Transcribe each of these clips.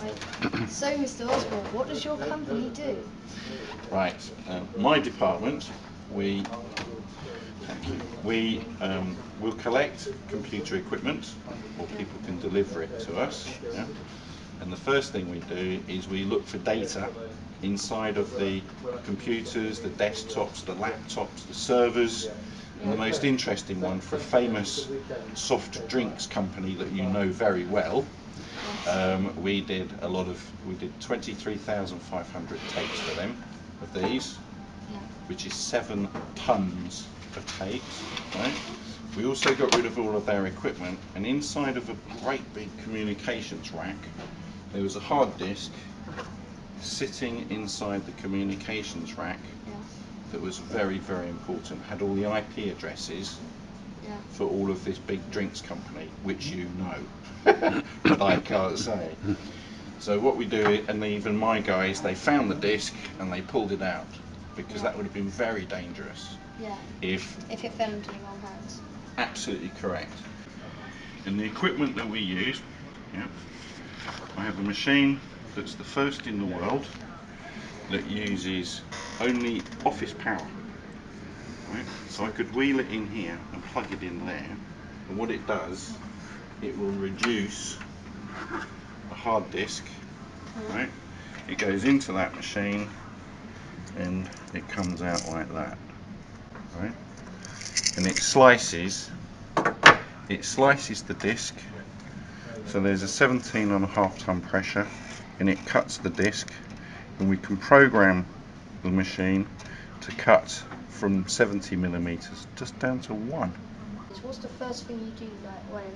Right. So, Mr. Osborne, what does your company do? Right, my department, we will collect computer equipment, or people can deliver it to us. Yeah? And the first thing we do is we look for data inside of the computers, the desktops, the laptops, the servers, and the most interesting one, for a famous soft drinks company that you know very well. We did 23,500 tapes for them of these, which is 7 tons of tapes. Right? We also got rid of all of their equipment, and inside of a great big communications rack there was a hard disk sitting inside the communications rack that was very, very important. Had all the IP addresses for all of this big drinks company, which you know, but I can't say. So what we do, and even my guys, they found the disk and they pulled it out, because that would have been very dangerous. If it fell into the wrong hands. Absolutely correct. And the equipment that we use, I have a machine that's the first in the world that uses only office power. Right? So I could wheel it in here and plug it in there, and what it does, it will reduce a hard disk. Right? It goes into that machine and it comes out like that. Right? And it slices the disk. So there's a 17.5 ton pressure, and it cuts the disk, and we can program the machine to cut from 70 millimeters just down to 1. What's the first thing you do, like when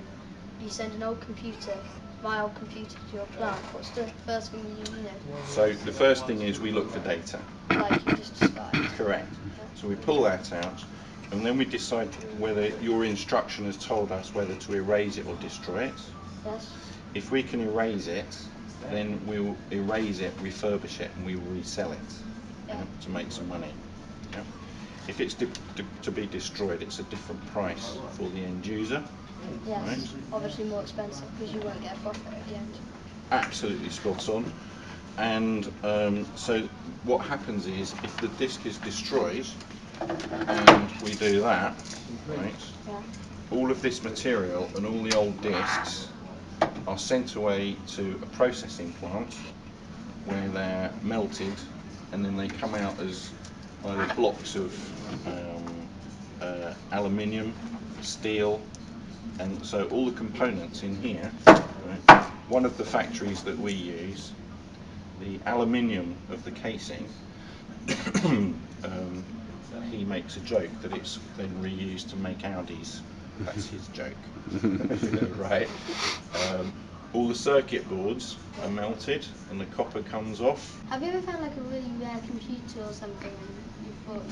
you send an old computer, my old computer, to your plant? What's the first thing you know? So the first thing is we look for data. Like you just described. Correct. So we pull that out, and then we decide whether your instruction has told us whether to erase it or destroy it. Yes. If we can erase it, then we'll erase it, refurbish it, and we will resell it to make some money. Yeah. If it's to be destroyed, it's a different price for the end user. Yes. Right? Obviously more expensive, because you won't get a profit at the end. Absolutely spot on. And so what happens is, if the disk is destroyed and we do that, right, all of this material and all the old disks are sent away to a processing plant where they're melted, and then they come out as either blocks of aluminium, steel, and so all the components in here, right, one of the factories that we use, the aluminium of the casing, he makes a joke that it's then reused to make Audis. That's his joke. Right? All the circuit boards are melted and the copper comes off. Have you ever found like a really rare computer or something, and you thought,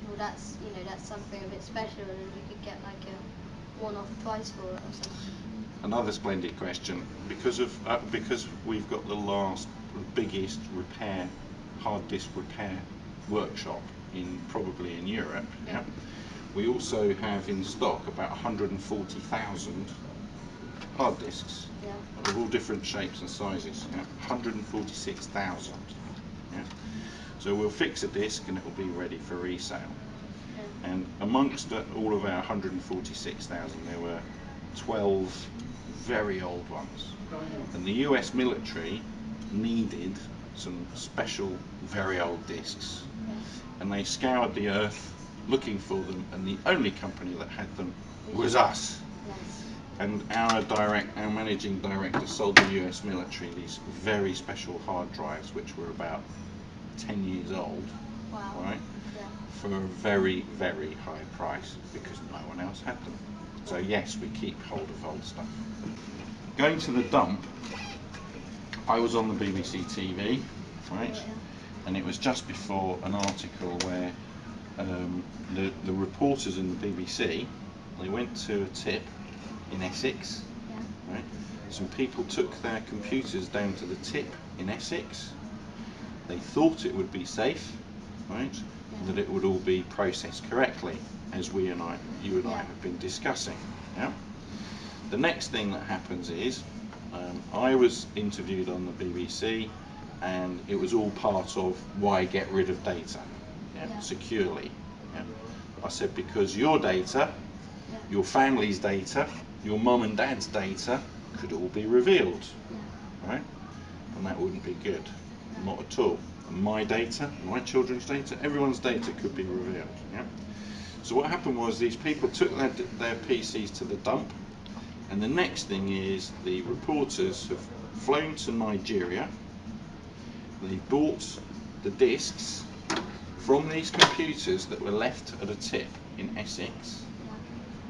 well, that's something a bit special, and you could get like a one-off price for it or something? Another splendid question. Because we've got the biggest hard disk repair workshop probably in Europe. Yeah. We also have in stock about 140,000 hard disks of all different shapes and sizes. 146,000. Yeah. So we'll fix a disk and it will be ready for resale. And amongst all of our 146,000, there were 12 very old ones. And the US military needed some special very old disks, and they scoured the earth looking for them, and the only company that had them was us. And our managing director sold the US military these very special hard drives, which were about 10 years old. Right? For a very, very high price, because no one else had them. So yes, we keep hold of old stuff. Going to the dump, I was on the BBC TV, right? And it was just before an article where the reporters in the BBC, they went to a tip in Essex, right? Some people took their computers down to the tip in Essex. They thought it would be safe, right? That it would all be processed correctly, as you and I have been discussing. Yeah. The next thing that happens is I was interviewed on the BBC, and it was all part of why get rid of data, securely. Yeah. I said because your data, your family's data, your mum and dad's data could all be revealed, right? And that wouldn't be good, not at all. And my data, my children's data, everyone's data could be revealed. Yeah. So what happened was these people took their PCs to the dump, and the next thing is the reporters have flown to Nigeria. They bought the discs from these computers that were left at a tip in Essex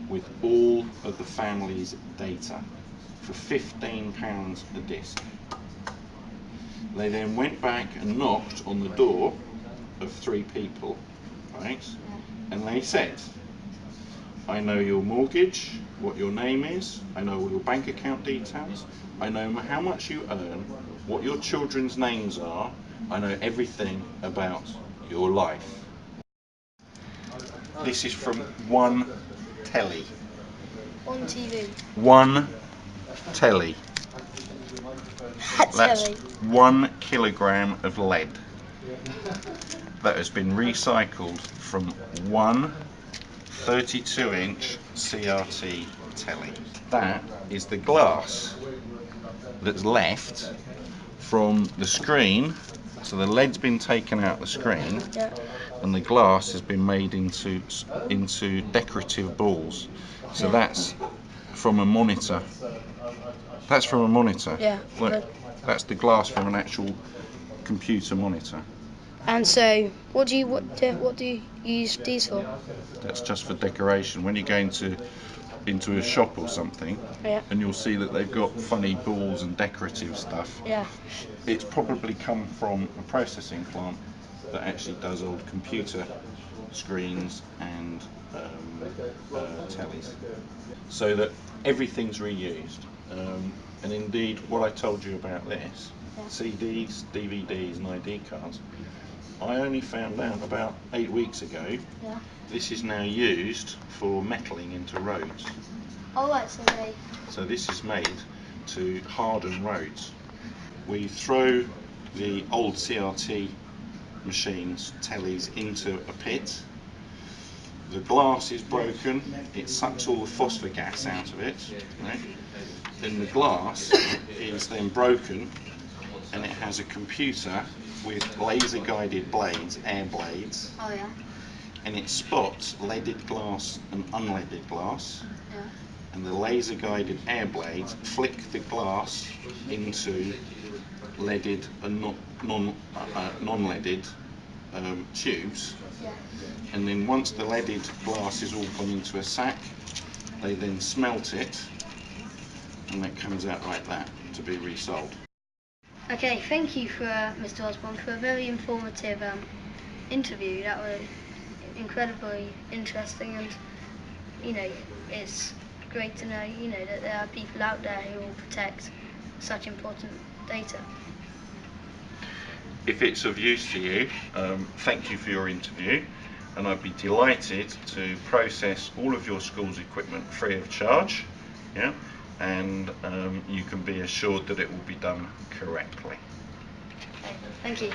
with all of the family's data for £15 a disc. They then went back and knocked on the door of 3 people, right? And they said, I know your mortgage, what your name is, I know all your bank account details, I know how much you earn, what your children's names are, I know everything about your life. This is from one telly. On TV. One telly. That's Telly. 1 kilogram of lead that has been recycled from one 32-inch CRT telly. That is the glass that's left from the screen. So the lead's been taken out of the screen, and the glass has been made into decorative balls. So that's from a monitor. That's from a monitor. Yeah. Look, that's the glass from an actual computer monitor. And so, what do you use these for? That's just for decoration. When you go into a shop or something, and you'll see that they've got funny balls and decorative stuff. Yeah. It's probably come from a processing plant that actually does old computer screens and tellies, so that everything's reused. And indeed, what I told you about this, CDs, DVDs and ID cards, I only found out about 8 weeks ago. This is now used for metaling into roads. Oh, right, So this is made to harden roads. We throw the old CRT machines, tellies, into a pit. The glass is broken, it sucks all the phosphor gas out of it, right? Then the glass is then broken, and it has a computer with laser guided blades, air blades. Oh yeah. And it spots leaded glass and unleaded glass. Yeah. And the laser guided air blades flick the glass into leaded and non-leaded tubes. Yeah. And then once the leaded glass is all gone into a sack, they then smelt it, and it comes out like that to be resold. Okay, thank you for Mr. Osborne for a very informative interview. That was incredibly interesting, and it's great to know that there are people out there who will protect such important data. If it's of use to you, thank you for your interview, and I'd be delighted to process all of your school's equipment free of charge. Yeah, and you can be assured that it will be done correctly. Okay, thank you.